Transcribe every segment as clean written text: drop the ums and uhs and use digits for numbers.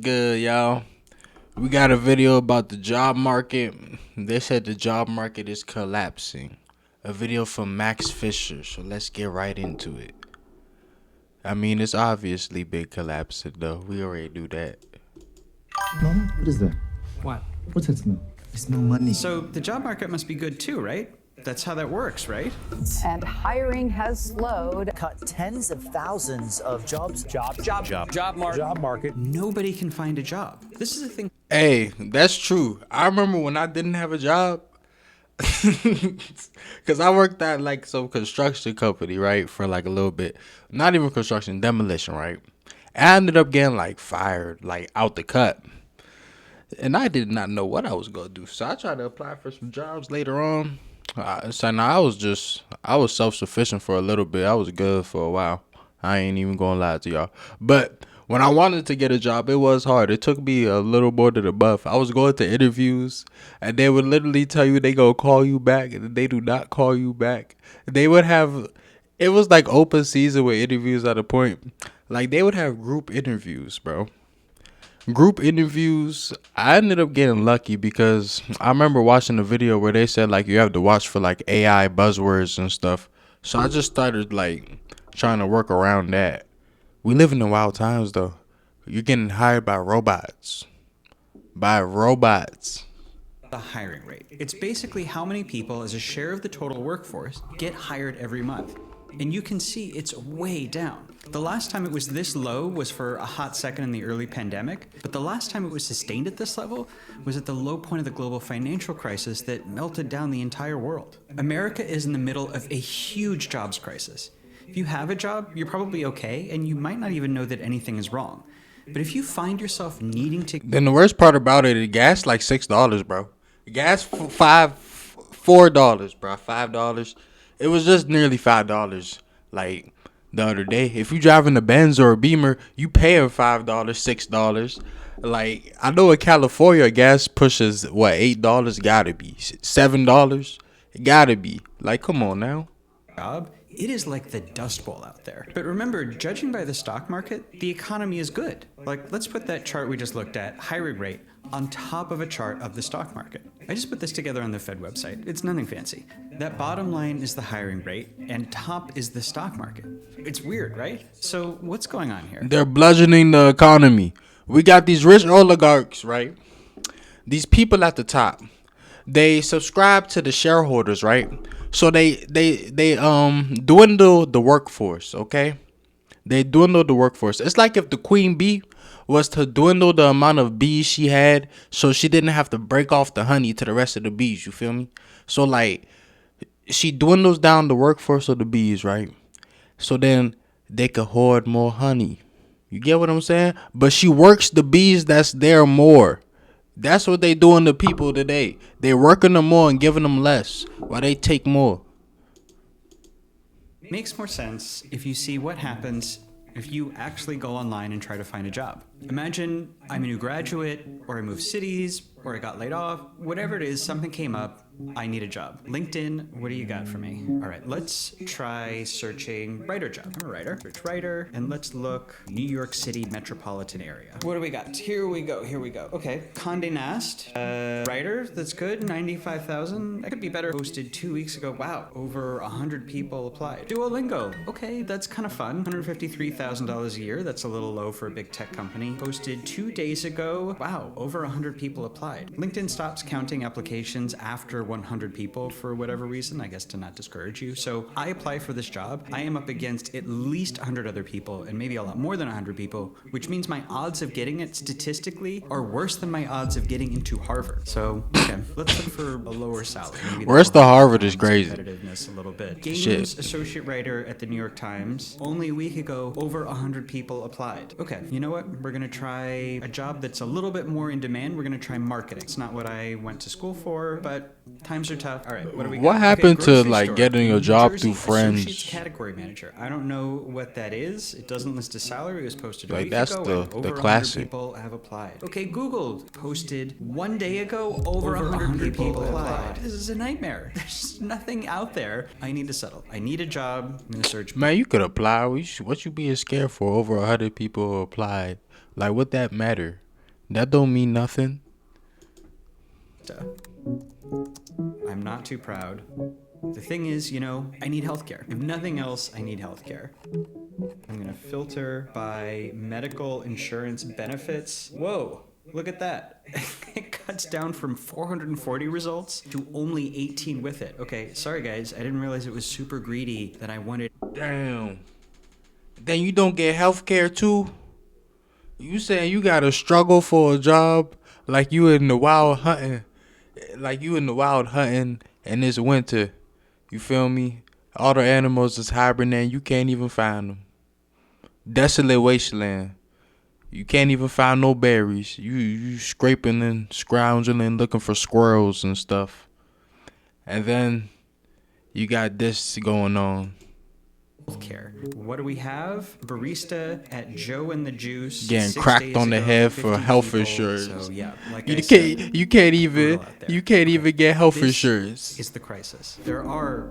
Good, y'all. We got a video about the job market. They said the job market is collapsing. A video from Max Fisher. So let's get right into it. I mean, it's obviously been collapsing, though. We already knew that. Mama, what is that? What? What's that smell? I smell money. So the job market must be good too, right? That's how that works, right? And hiring has slowed. Cut tens of thousands of jobs. Job market. Nobody can find a job. This is a thing. Hey, that's true. I remember when I didn't have a job. Because I worked at like some construction company, right? For like a little bit. Not even construction, demolition, right? And I ended up getting like fired, like out the cut. And I did not know what I was going to do. So I tried to apply for some jobs later on. So now I was self-sufficient for a little bit. I was good for a while. I ain't even gonna lie to y'all. But when I wanted to get a job, it was hard. It took me a little more than a month. I was going to interviews, and they would literally tell you they gonna call you back, and they do not call you back. They would have, it was like open season with interviews at a point. Like they would have group interviews, bro. Group interviews, I ended up getting lucky because I remember watching a video where they said like you have to watch for like AI buzzwords and stuff. So I just started like trying to work around that. We live in the wild times though. You're getting hired by robots. By robots. The hiring rate. It's basically how many people as a share of the total workforce get hired every month. And you can see it's way down. The last time it was this low was for a hot second in the early pandemic, but the last time it was sustained at this level was at the low point of the global financial crisis that melted down the entire world. America is in the middle of a huge jobs crisis. If you have a job, you're probably okay, and you might not even know that anything is wrong. But if you find yourself needing to... Then the worst part about it, gas like $6, bro. Gas $4, bro. $5. It was just nearly $5 like the other day. If you driving a Benz or a Beamer, you paying $5, $6. Like I know in California gas pushes what $8 gotta be. $7 gotta be. Like come on now. job, it is like the Dust Bowl out there. But remember, judging by the stock market, the economy is good. Like, let's put that chart we just looked at, hiring rate, on top of a chart of the stock market. I just put this together on the Fed website. It's nothing fancy. That bottom line is the hiring rate, and top is the stock market. It's weird, right? So what's going on here? They're bludgeoning the economy. We got these rich oligarchs, right? These people at the top. They subscribe to the shareholders, right? So they dwindle the workforce, okay? They dwindle the workforce. It's like if the queen bee was to dwindle the amount of bees she had so she didn't have to break off the honey to the rest of the bees, you feel me? So like she dwindles down the workforce of the bees, right? So then they could hoard more honey. You get what I'm saying? But she works the bees that's there more. That's what they doing to people today. They working them more and giving them less while they take more. Makes more sense if you see what happens if you actually go online and try to find a job. Imagine I'm a new graduate, or I moved cities, or I got laid off, whatever it is, something came up, I need a job. LinkedIn, what do you got for me? All right, let's try searching writer job. I'm a writer, search writer, and let's look New York City metropolitan area. What do we got? Here we go. Okay, Condé Nast, writer, that's good, 95,000. That could be better. Posted 2 weeks ago, wow, over 100 people applied. Duolingo, okay, that's kind of fun, $153,000 a year, that's a little low for a big tech company. Posted 2 days ago, wow, over 100 people applied. LinkedIn stops counting applications after 100 people for whatever reason, I guess to not discourage you. So I apply for this job. I am up against at least 100 other people and maybe a lot more than 100 people, which means my odds of getting it statistically are worse than my odds of getting into Harvard. So, okay, let's look for a lower salary. Maybe Worse than Harvard is crazy. Competitiveness a little bit. Games Shit. associate writer at the New York Times. Only a week ago, over 100 people applied. Okay, you know what? We're gonna try a job that's a little bit more in demand. We're gonna try marketing. It's not what I went to school for, but times are tough. All right, what do we got? What happened to grocery like store. getting a New job Jersey through friends? Associates category manager. I don't know what that is. It doesn't list a salary. It was posted a Like, week that's ago. the- and the over 100 classic. people have applied. Okay, Google posted 1 day ago. Over 100 people applied. This is a nightmare. There's nothing out there. I need to settle. I need a job. I'm gonna search. Man, you could apply. What you being scared for? Over 100 people applied. Like, what that matter? That don't mean nothing. I'm not too proud. The thing is, you know, I need healthcare. If nothing else, I need healthcare. I'm gonna filter by medical insurance benefits. Whoa, look at that. It cuts down from 440 results to only 18 with it. Okay, sorry guys, I didn't realize it was super greedy that I wanted. Damn. Then you don't get healthcare too? You saying you gotta struggle for a job like you in the wild hunting, and it's winter. You feel me? All the animals is hibernating. You can't even find them. Desolate wasteland. You can't even find no berries. You scraping and scrounging and looking for squirrels and stuff. And then you got this going on. Healthcare. What do we have? Barista at Joe and the Juice. Getting 6 cracked days on the ago, head for 50 health people. insurance. So yeah, like You I can't said, you can't even brutal out there. you can't even get health This insurance. is the crisis. There are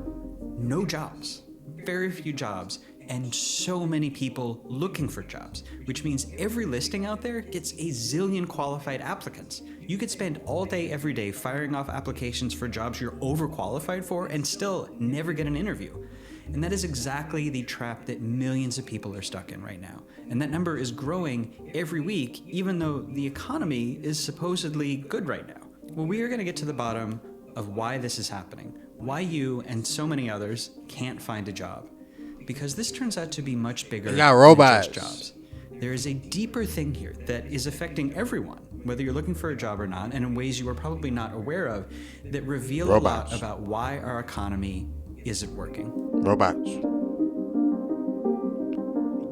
no jobs, very few jobs, and so many people looking for jobs, which means every listing out there gets a zillion qualified applicants. You could spend all day, every day firing off applications for jobs you're overqualified for and still never get an interview. And that is exactly the trap that millions of people are stuck in right now. And that number is growing every week, even though the economy is supposedly good right now. Well, we are going to get to the bottom of why this is happening, why you and so many others can't find a job. Because this turns out to be much bigger They got than robots. just jobs. There is a deeper thing here that is affecting everyone, whether you're looking for a job or not, and in ways you are probably not aware of, that reveal Robots. a lot about why our economy isn't working. Robots.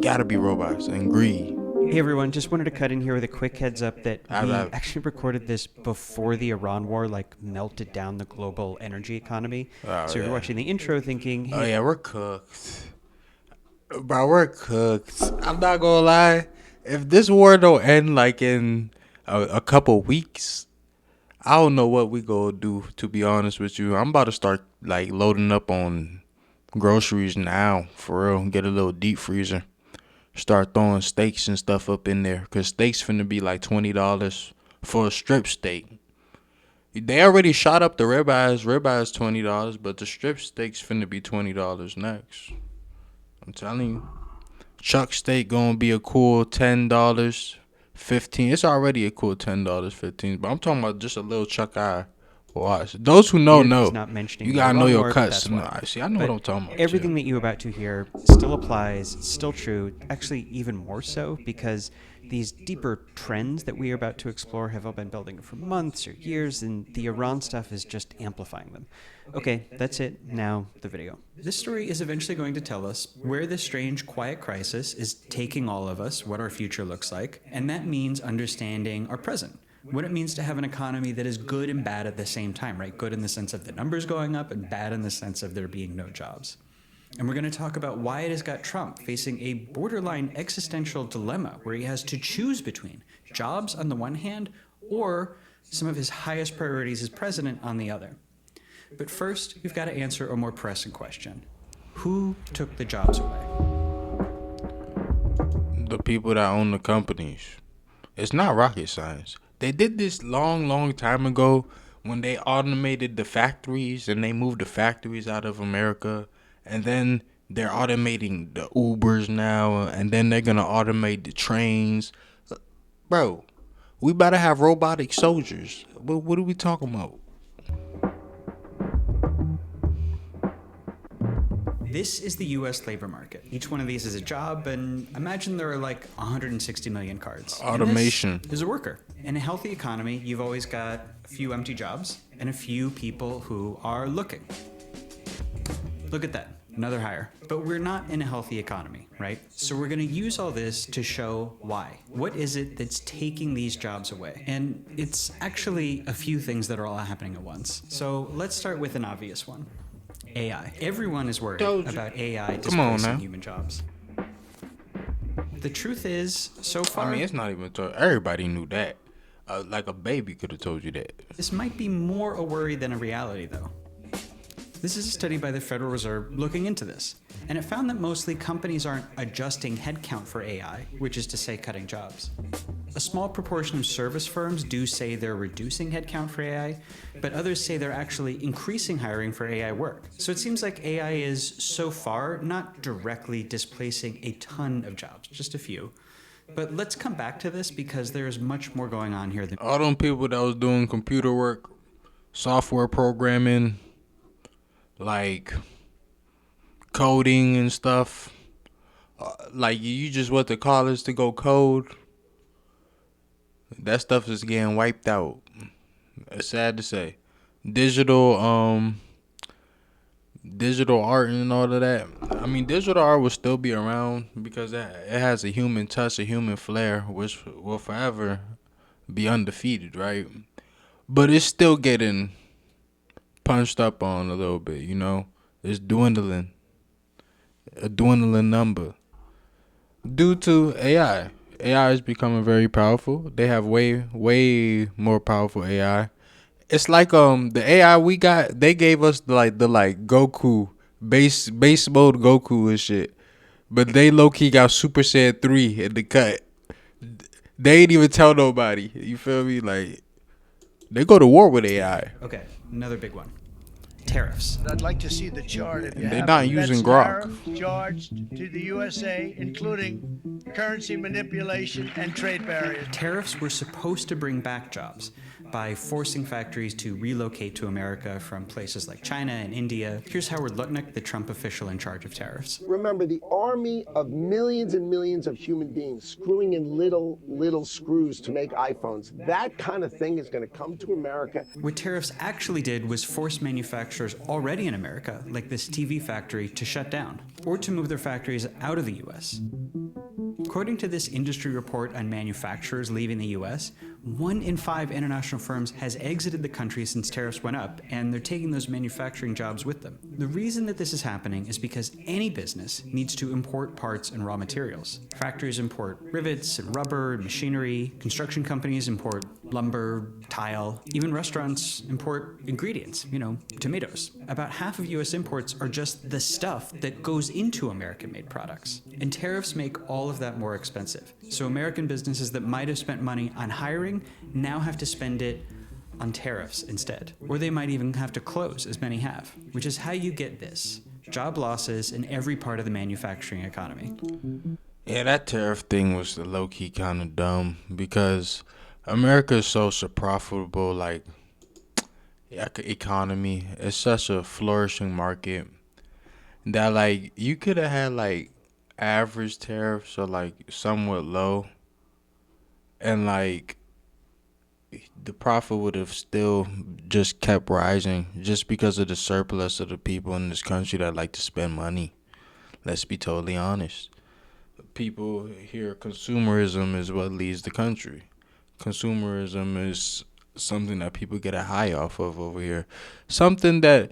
Gotta be robots and greed. Hey everyone, just wanted to cut in here with a quick heads up that we I've- actually recorded this before the Iran war melted down the global energy economy. Oh, So if you're yeah. watching the intro thinking, hey, Oh yeah, we're cooked. Bro, we're cooked. I'm not gonna lie. If this war don't end like in a couple weeks, I don't know what we gonna do, to be honest with you. I'm about to start like loading up on groceries now, for real. Get a little deep freezer. Start throwing steaks and stuff up in there. Cause steaks finna be like $20 for a strip steak. They already shot up the ribeyes. Ribeyes $20, but the strip steaks finna be $20 next. I'm telling you. Chuck steak gonna be a cool $10, $15. It's already a cool $10, $15. But I'm talking about just a little chuck eye. Watch. Those who know He's know. not mentioning You the gotta know Iran your war, cuts. that's No, why. see, I know But what I'm talking about. everything too. that you're about to hear still applies, still true, actually even more so because these deeper trends that we are about to explore have all been building for months or years, and the Iran stuff is just amplifying them. Okay, that's it. Now, the video. This story is eventually going to tell us where this strange, quiet crisis is taking all of us, what our future looks like, and that means understanding our present. What it means to have an economy that is good and bad at the same time, right? Good in the sense of the numbers going up and bad in the sense of there being no jobs. And we're going to talk about why it has got Trump facing a borderline existential dilemma where he has to choose between jobs on the one hand or some of his highest priorities as president on the other. But first, we've got to answer a more pressing question. Who took the jobs away? The people that own the companies. It's not rocket science. They did this long time ago when they automated the factories and they moved the factories out of America. And then they're automating the Ubers now. And then they're going to automate the trains. Bro, we about to have robotic soldiers. What are we talking about? This is the U.S. labor market. Each one of these is a job, and imagine there are like 160 million cards. And Automation. this is a worker. In a healthy economy, you've always got a few empty jobs and a few people who are looking. Look at that. Another hire. But we're not in a healthy economy, right? So we're going to use all this to show why. What is it that's taking these jobs away? And it's actually a few things that are all happening at once. So let's start with an obvious one. AI. Everyone is worried Told you. about AI Come on displacing now. human jobs. The truth is, so far, I mean, it's not even everybody knew that. Like a baby could have told you that. this might be more a worry than a reality, though. This is a study by the Federal Reserve looking into this, and it found that mostly companies aren't adjusting headcount for AI, which is to say cutting jobs. A small proportion of service firms do say they're reducing headcount for AI, but others say they're actually increasing hiring for AI work. So it seems like AI is, so far, not directly displacing a ton of jobs, just a few. But let's come back to this because there's much more going on here than All them people that was doing computer work, software programming, like coding and stuff. Like you just went to college to go code. That stuff is getting wiped out. It's sad to say. Digital digital art and all of that. I mean, digital art will still be around because it has a human touch, a human flair, which will forever be undefeated, right? But it's still getting punched up on a little bit, you know? It's dwindling. A dwindling number. Due to AI. AI is becoming very powerful. They have way more powerful AI. It's like the AI we got, they gave us the Goku base mode Goku and shit. But they low key got Super Saiyan 3 in the cut. They ain't even tell nobody. You feel me? Like they go to war with AI. Okay, another big one. Tariffs. I'd like to see the chart if you They're have not it. using That's Grok. tariff charged to the USA, including currency manipulation and trade barriers. Tariffs were supposed to bring back jobs by forcing factories to relocate to America from places like China and India. Here's Howard Lutnick, the Trump official in charge of tariffs. Remember, the army of millions and millions of human beings screwing in little screws to make iPhones, that kind of thing is going to come to America. What tariffs actually did was force manufacturers already in America, like this TV factory, to shut down or to move their factories out of the U.S. According to this industry report on manufacturers leaving the U.S., 1 in 5 international firms has exited the country since tariffs went up, and they're taking those manufacturing jobs with them. The reason that this is happening is because any business needs to import parts and raw materials. Factories import rivets and rubber and machinery. Construction companies import lumber, tile. Even restaurants import ingredients, tomatoes. About half of U.S. imports are just the stuff that goes into American-made products. And tariffs make all of that more expensive. So American businesses that might have spent money on hiring now have to spend it on tariffs instead. Or they might even have to close, as many have, which is how you get this. Job losses in every part of the manufacturing economy. Yeah, that tariff thing was low-key kind of dumb because America is so profitable, like economy. It's such a flourishing market that like you could have had like average tariffs or like somewhat low, and like the profit would have still just kept rising just because of the surplus of the people in this country that like to spend money. Let's be totally honest. People here, consumerism is what leads the country. Consumerism is something that people get a high off of over here. Something that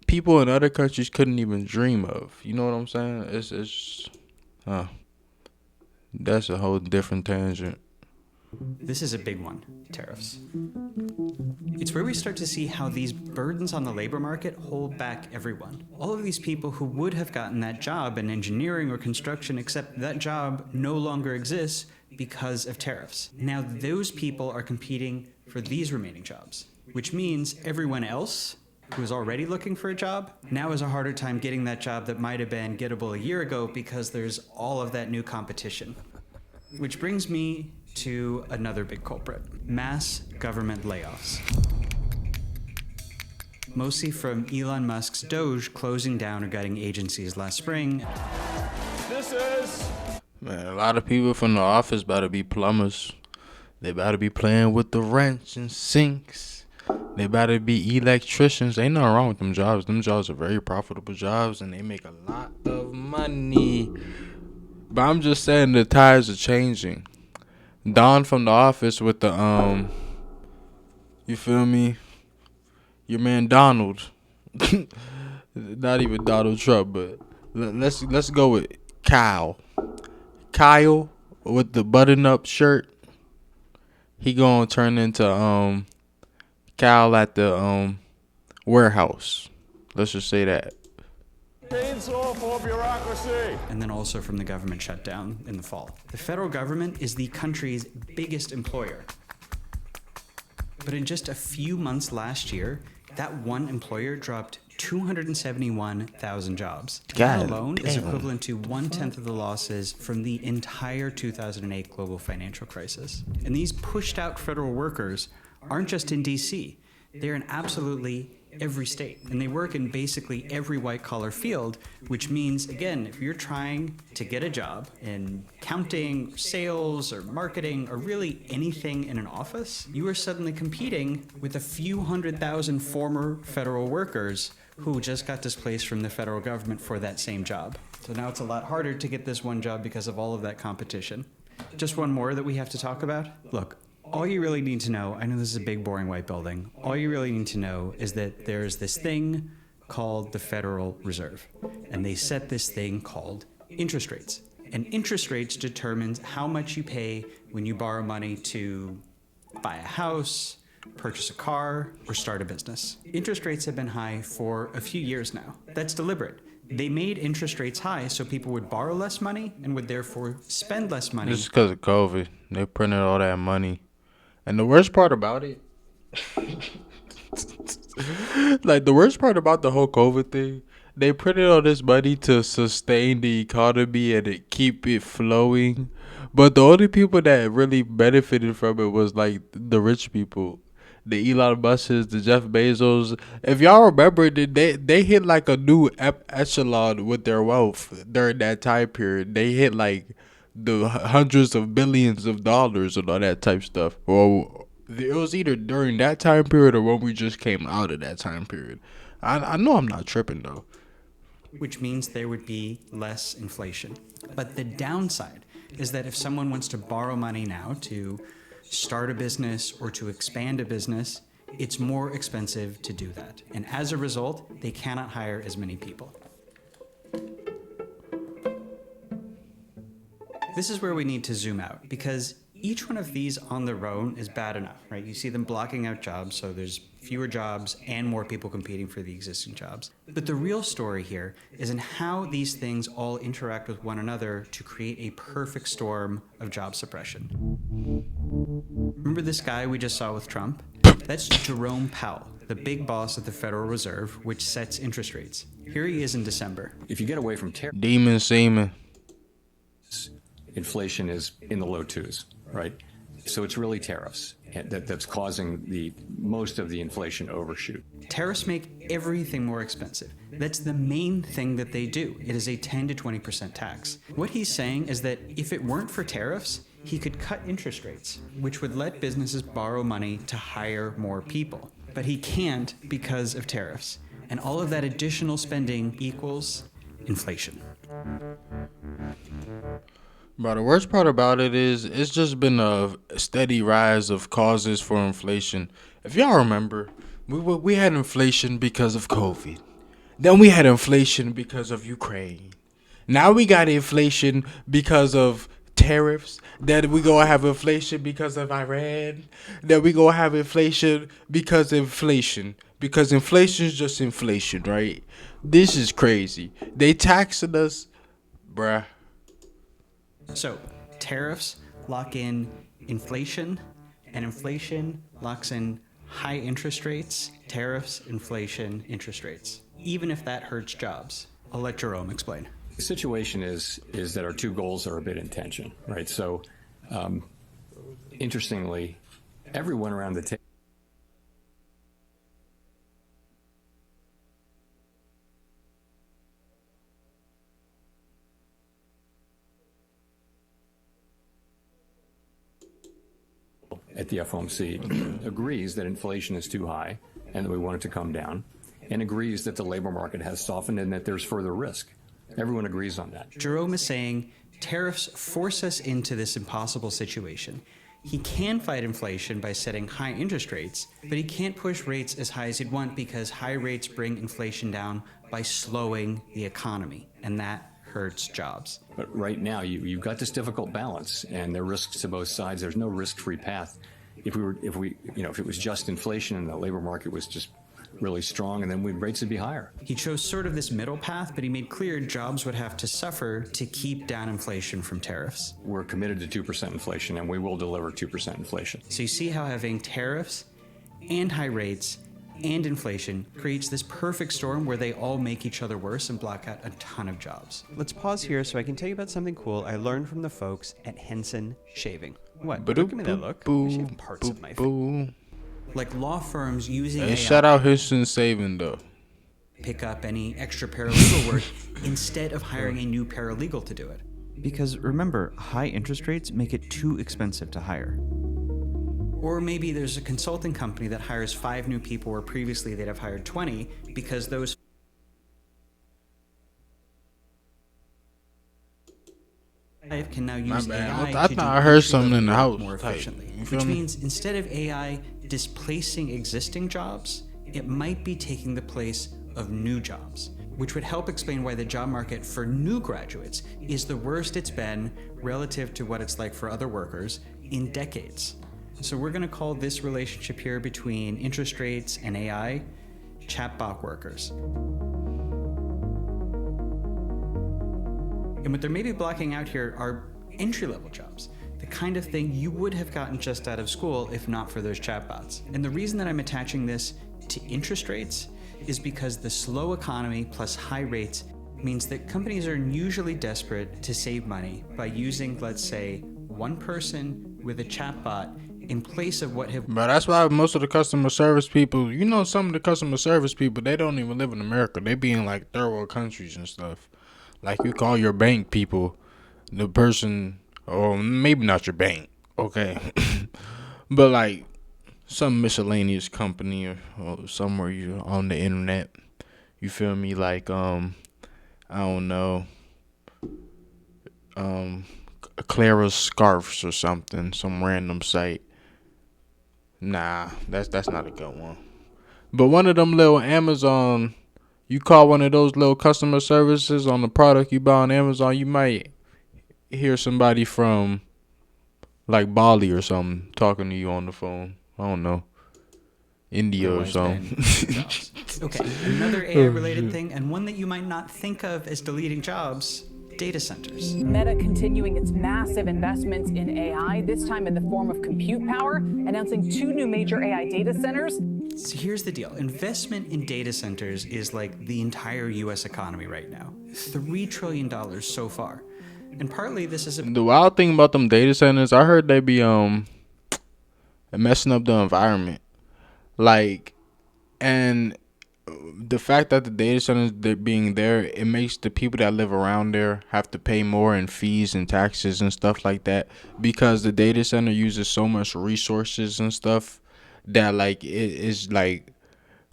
people in other countries couldn't even dream of. You know what I'm saying? That's a whole different tangent. This is a big one, tariffs. It's where we start to see how these burdens on the labor market hold back everyone. All of these people who would have gotten that job in engineering or construction, except that job no longer exists because of tariffs. Now those people are competing for these remaining jobs, which means everyone else who is already looking for a job now has a harder time getting that job that might have been gettable a year ago because there's all of that new competition. Which brings me to another big culprit, mass government layoffs. Mostly from Elon Musk's Doge closing down or gutting agencies last spring. Man, a lot of people from the office better be plumbers. They better be playing with the wrench and sinks. They better be electricians. Ain't nothing wrong with them jobs. Them jobs are very profitable jobs and they make a lot of money. But I'm just saying the tides are changing. Don from the office with the you feel me? Your man Donald. Not even Donald Trump, but let's go with Kyle. Kyle with the button-up shirt. He gonna turn into Kyle at the warehouse. Let's just say that. Chainsaw for bureaucracy. And then also from the government shutdown in the fall. The federal government is the country's biggest employer. But in just a few months last year, that one employer dropped 271,000 jobs. That God alone is damn. equivalent to 1/10 of the losses from the entire 2008 global financial crisis. And these pushed out federal workers aren't just in DC. They're in absolutely every state. And they work in basically every white-collar field, which means, again, if you're trying to get a job in counting, sales, or marketing, or really anything in an office, you are suddenly competing with a few 100,000 former federal workers who just got displaced from the federal government for that same job. So now it's a lot harder to get this one job because of all of that competition. Just one more that we have to talk about. Look, all you really need to know, I know this is a big, boring white building, all you really need to know is that there's this thing called the Federal Reserve, and they set this thing called interest rates. And interest rates determines how much you pay when you borrow money to buy a house, purchase a car, or start a business. Interest rates have been high for a few years now. That's deliberate. They made interest rates high so people would borrow less money and would therefore spend less money. This is because of COVID. They printed all that money. And the worst part about it, like the worst part about the whole COVID thing, they printed all this money to sustain the economy and it keep it flowing. But the only people that really benefited from it was like the rich people. The Elon Musks, the Jeff Bezos. If y'all remember, they hit like a new echelon with their wealth during that time period. They hit like the hundreds of billions of dollars and all that type stuff. Well, it was either during that time period or when we just came out of that time period. I know I'm not tripping though. Which means there would be less inflation. But the downside is that if someone wants to borrow money now to start a business or to expand a business, it's more expensive to do that. And as a result, they cannot hire as many people. This is where we need to zoom out, because each one of these on their own is bad enough, right? You see them blocking out jobs, so there's fewer jobs and more people competing for the existing jobs. But the real story here is in how these things all interact with one another to create a perfect storm of job suppression. Remember this guy we just saw with Trump? That's Jerome Powell, the big boss of the Federal Reserve, which sets interest rates. Here he is in December. If you get away from Demon semen. inflation is in the low twos, right? So it's really tariffs that's causing the most of the inflation overshoot. Tariffs make everything more expensive. That's the main thing that they do. It is a 10 to 20% tax. What he's saying is that if it weren't for tariffs, he could cut interest rates, which would let businesses borrow money to hire more people. But he can't because of tariffs. And all of that additional spending equals inflation. Bro, the worst part about it is it's just been a steady rise of causes for inflation. If y'all remember, we had inflation because of COVID. Then we had inflation because of Ukraine. Now we got inflation because of tariffs. Then we gonna have inflation because of Iran. Then we gonna have inflation because of inflation. Because inflation is just inflation, right? This is crazy. They taxing us, bruh. So, tariffs lock in inflation, and inflation locks in high interest rates, tariffs, inflation, interest rates, even if that hurts jobs. I'll let Jerome explain. The situation is that our two goals are a bit in tension, right? So, interestingly, everyone around the table at the FOMC agrees that inflation is too high and that we want it to come down, and agrees that the labor market has softened and that there's further risk. Everyone agrees on that. Jerome is saying tariffs force us into this impossible situation. He can fight inflation by setting high interest rates, but he can't push rates as high as he'd want because high rates bring inflation down by slowing the economy, and that hurts jobs. But right now, you've got this difficult balance, and there are risks to both sides. There's no risk-free path. If it was just inflation and the labor market was just really strong, and then rates would be higher. He chose sort of this middle path, but he made clear jobs would have to suffer to keep down inflation from tariffs. We're committed to 2% inflation, and we will deliver 2% inflation. So you see how having tariffs and high rates and inflation creates this perfect storm where they all make each other worse and block out a ton of jobs. Let's pause here so I can tell you about something cool I learned from the folks at Henson Shaving. What? Give me that look. I shave parts of my face. Like law firms using Hey, AI shout out Houston Saving though. pick up any extra paralegal work instead of hiring a new paralegal to do it. Because remember, high interest rates make it too expensive to hire. Or maybe there's a consulting company that hires 5 new people where previously they'd have hired 20 because those can now use AI I to thought do I heard entry-level something in the work house. more Like, efficiently. you feel Which me? means instead of AI displacing existing jobs, it might be taking the place of new jobs, which would help explain why the job market for new graduates is the worst it's been relative to what it's like for other workers in decades. So we're going to call this relationship here between interest rates and AI chatbot workers. And what they're maybe blocking out here are entry-level jobs, the kind of thing you would have gotten just out of school if not for those chatbots. And the reason that I'm attaching this to interest rates is because the slow economy plus high rates means that companies are usually desperate to save money by using, let's say, one person with a chatbot in place of what have... But that's why most of the customer service people, some of the customer service people, they don't even live in America. They be in like third world countries and stuff. Like you call your bank people, the person, or maybe not your bank, okay, but like some miscellaneous company or somewhere you on the internet. You feel me? Like I don't know, Clara's scarves or something, some random site. Nah, that's not a good one. But one of them little Amazon, you call one of those little customer services on the product you buy on Amazon, you might hear somebody from like Bali or something talking to you on the phone. I don't know. India or something. Okay, another AI-related thing, and one that you might not think of as deleting jobs, data centers. Meta continuing its massive investments in AI, this time in the form of compute power, announcing 2 new major AI data centers. So here's the deal. Investment in data centers is like the entire U.S. economy right now. $3 trillion so far. And partly this is The wild thing about them data centers, I heard they be messing up the environment. Like, and the fact that the data centers being there, it makes the people that live around there have to pay more in fees and taxes and stuff like that, because the data center uses so much resources and stuff that like it is like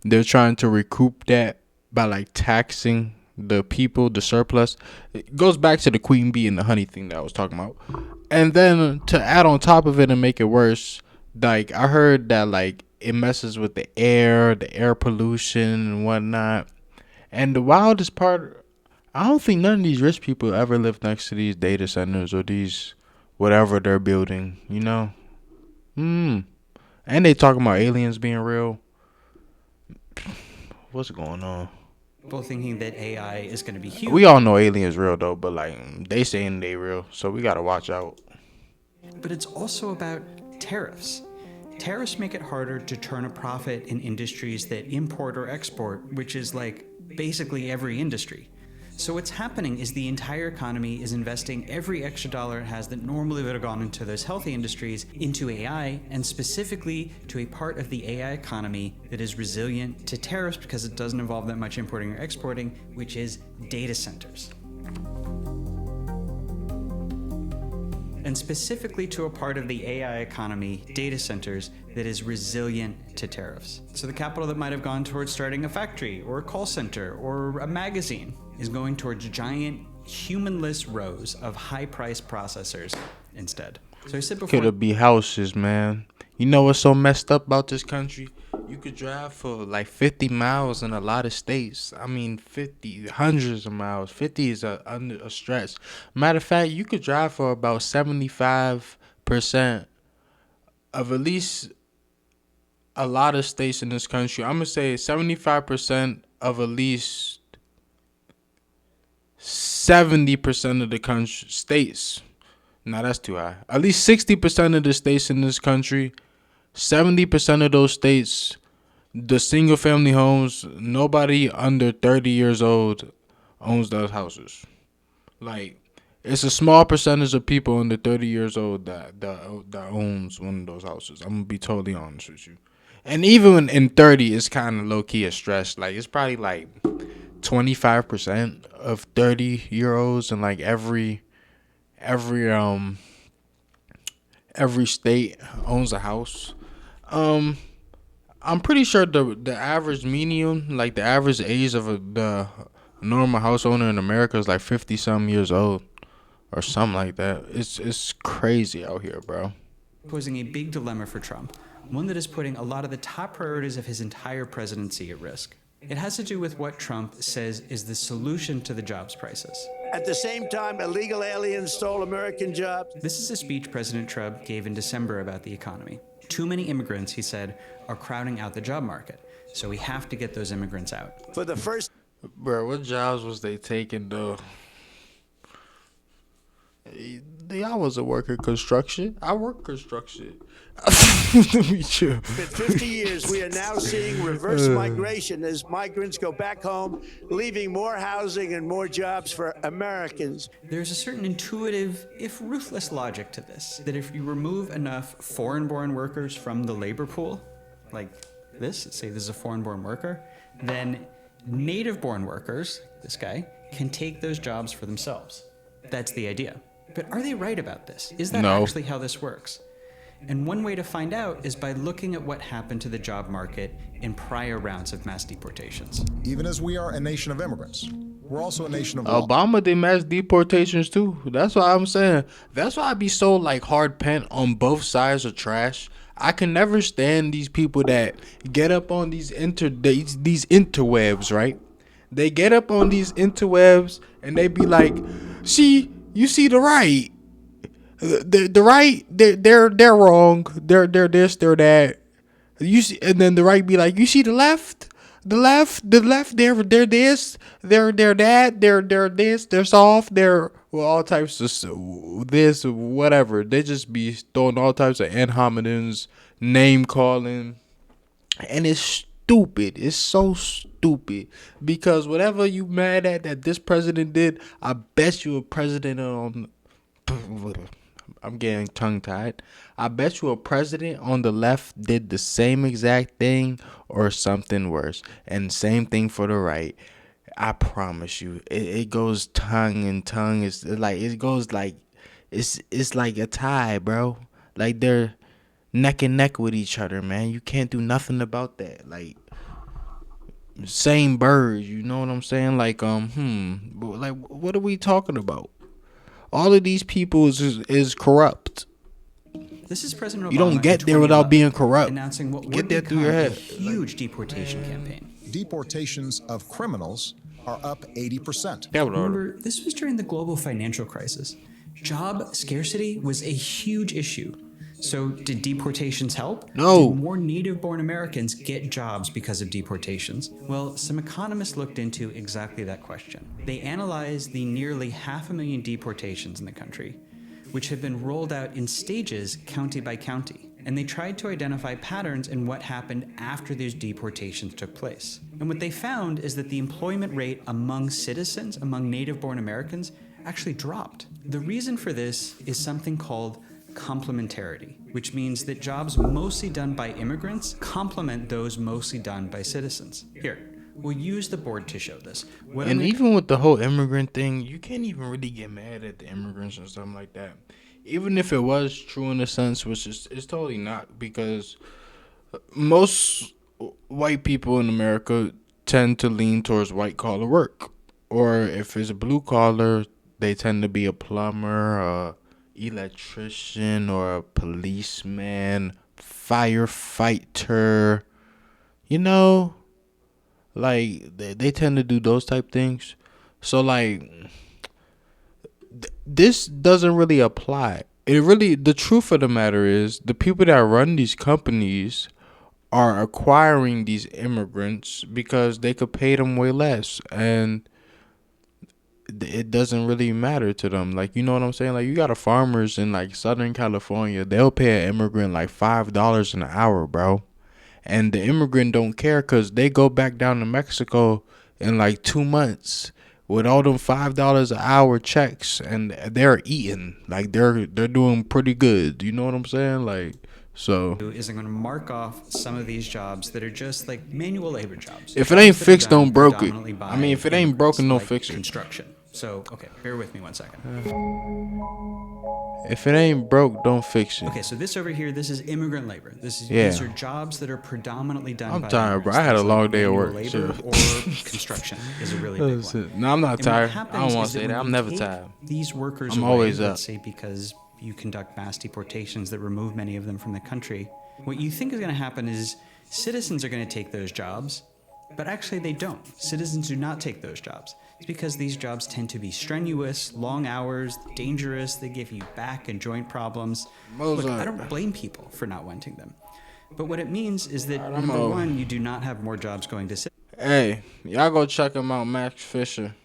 they're trying to recoup that by like taxing the people, the surplus. It goes back to the queen bee and the honey thing that I was talking about. And then to add on top of it and make it worse, like I heard that like it messes with the air pollution and whatnot. And the wildest part, I don't think none of these rich people ever live next to these data centers or these whatever they're building, And they talking about aliens being real. What's going on? people thinking that AI is going to be huge. We all know aliens real though, but like they saying they real, so we gotta watch out. But it's also about tariffs. Tariffs make it harder to turn a profit in industries that import or export, which is like basically every industry. So what's happening is the entire economy is investing every extra dollar it has that normally would have gone into those healthy industries into AI, and specifically to a part of the AI economy that is resilient to tariffs because it doesn't involve that much importing or exporting, which is data centers. And specifically to a part of the AI economy, data centers, that is resilient to tariffs. So the capital that might have gone towards starting a factory or a call center or a magazine is going towards giant humanless rows of high-priced processors instead. So I said before, Could it be houses, man? You know what's so messed up about this country? You could drive for like 50 miles in a lot of states. I mean, 50, hundreds of miles. 50 is a stretch. Matter of fact, you could drive for about 75% of at least a lot of states in this country. I'm gonna say 75% of at least 70% of the country states. Now that's too high. At least 60% of the states in this country, 70% of those states, the single family homes, nobody under 30 years old owns those houses. Like, it's a small percentage of people under 30 years old that owns one of those houses. I'm gonna be totally honest with you. And even in 30, it's kind of low key a stretch. Like, it's probably like 25% of 30-year-olds in like every every state owns a house. Um, I'm pretty sure the average median, like the average age of the normal house owner in America is like 50 some years old or something like that. It's crazy out here, bro. Posing a big dilemma for Trump, one that is putting a lot of the top priorities of his entire presidency at risk. It has to do with what Trump says is the solution to the jobs crisis. At the same time, illegal aliens stole American jobs. This is a speech President Trump gave in December about the economy. Too many immigrants, he said, are crowding out the job market, so we have to get those immigrants out. For the first... Bro, what jobs was they taking, though? I wasn't working construction. I work construction. Let me chill. In 50 years, we are now seeing reverse migration as migrants go back home, leaving more housing and more jobs for Americans. There's a certain intuitive, if ruthless logic to this, that if you remove enough foreign-born workers from the labor pool, like this, let's say this is a foreign-born worker, then native-born workers, this guy, can take those jobs for themselves. That's the idea. But are they right about this? Is that actually how this works? And one way to find out is by looking at what happened to the job market in prior rounds of mass deportations. Even as we are a nation of immigrants, we're also a nation of law. Obama did mass deportations too. That's what I'm saying. That's why I be so like hard pent on both sides of trash. I can never stand these people that get up on these interwebs, right? They get up on these interwebs and they be like, "See, you see the right, the right, they're wrong. They're this, they're that. You see," and then the right be like, "You see the left, they're this, they're that, they're this, they're soft, they're well all types of this, whatever." They just be throwing all types of ad hominems, name calling, and it's stupid. It's so stupid because whatever you mad at that this president did, I bet you a president on. I'm getting tongue tied. I bet you a president on the left did the same exact thing or something worse, and same thing for the right. I promise you, it goes tongue and tongue. It's like it goes like it's like a tie, bro. Like they're neck and neck with each other, man. You can't do nothing about that. Like same birds, you know what I'm saying? Like like what are we talking about? All of these people is corrupt. This is President Obama. You don't get there without being corrupt. Announcing what Get would that through become your a head. huge deportation campaign. Deportations of criminals are up 80%. Remember, this was during the global financial crisis. Job scarcity was a huge issue. So did deportations help? No. Did more native-born Americans get jobs because of deportations? Well, some economists looked into exactly that question. They analyzed the nearly 500,000 deportations in the country, which have been rolled out in stages county by county. And they tried to identify patterns in what happened after these deportations took place. And what they found is that the employment rate among citizens, among native-born Americans, actually dropped. The reason for this is something called complementarity, which means that jobs mostly done by immigrants complement those mostly done by citizens. Here, we'll use the board to show this. And even with the whole immigrant thing, you can't even really get mad at the immigrants and something like that. Even if it was true in a sense, which is it's totally not, because most white people in America tend to lean towards white collar work. Or if it's a blue collar, they tend to be a plumber, a electrician, or a policeman, firefighter, you know, like they tend to do those type things. So like this doesn't really apply. The truth of the matter is the people that run these companies are acquiring these immigrants because they could pay them way less, and it doesn't really matter to them. Like, you know what I'm saying? Like, you got a farmers in like Southern California, they'll pay an immigrant like $5 an hour, bro. And the immigrant don't care because they go back down to Mexico in like 2 months with all them $5 an hour checks, and they're eating like they're doing pretty good. You know what I'm saying? Like, so is I'm going to mark off some of these jobs that are just like manual labor jobs. if it ain't Jobs that are fixed, done don't broke it. predominantly I mean, by if it ain't immigrants, broken, don't like fix it. construction. So, okay, bear with me 1 second. If it ain't broke, don't fix it. Okay, so this over here, this is immigrant labor. These are jobs that are predominantly done by I'm tired, bro. immigrants. I had a Things long like day at manual work. labor Sure. or construction is a really big one. No, I'm not And what tired. I happens don't want is to say when that. I'm you never take tired. These workers I'm away, always let's up. say because you conduct mass deportations that remove many of them from the country. What you think is going to happen is citizens are going to take those jobs, but actually they don't. Citizens do not take those jobs. It's because these jobs tend to be strenuous, long hours, dangerous. They give you back and joint problems. Look, I don't blame people for not wanting them. But what it means is that, number one, you do not have more jobs going to citizens. Hey, y'all go check him out, Max Fisher.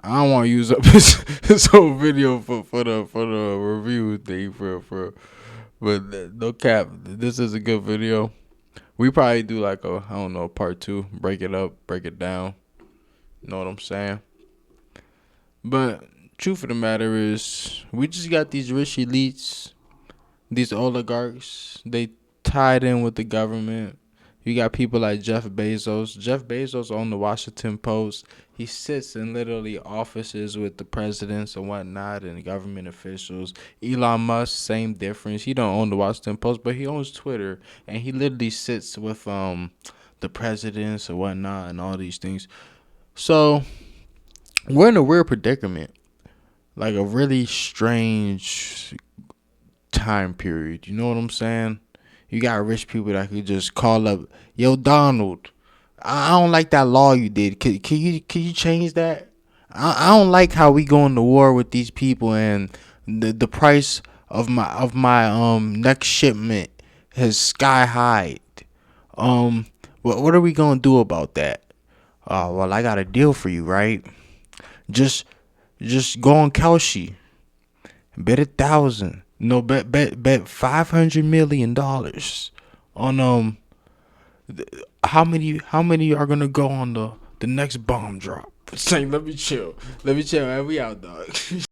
I don't want to use up his whole video for the review thing but no cap, this is a good video. We probably do like a, I don't know, part 2, break it up, break it down. You know what I'm saying? But truth of the matter is, we just got these rich elites, these oligarchs. They tied in with the government. You got people like Jeff Bezos. Jeff Bezos owned the Washington Post. He sits in literally offices with the presidents and whatnot and government officials. Elon Musk, same difference. He don't own the Washington Post, but he owns Twitter, and he literally sits with the presidents and whatnot and all these things. So we're in a weird predicament, like a really strange time period. You know what I'm saying? You got rich people that could just call up, yo, Donald, I don't like that law you did. Can you change that? I don't like how we go into war with these people and the price of my next shipment has sky high. What are we gonna do about that? Well, I got a deal for you, right? Just go on Kalshi, bet 1,000. No, bet $500 million on how many are gonna go on the next bomb drop. Say, let me chill, man. We out, dog.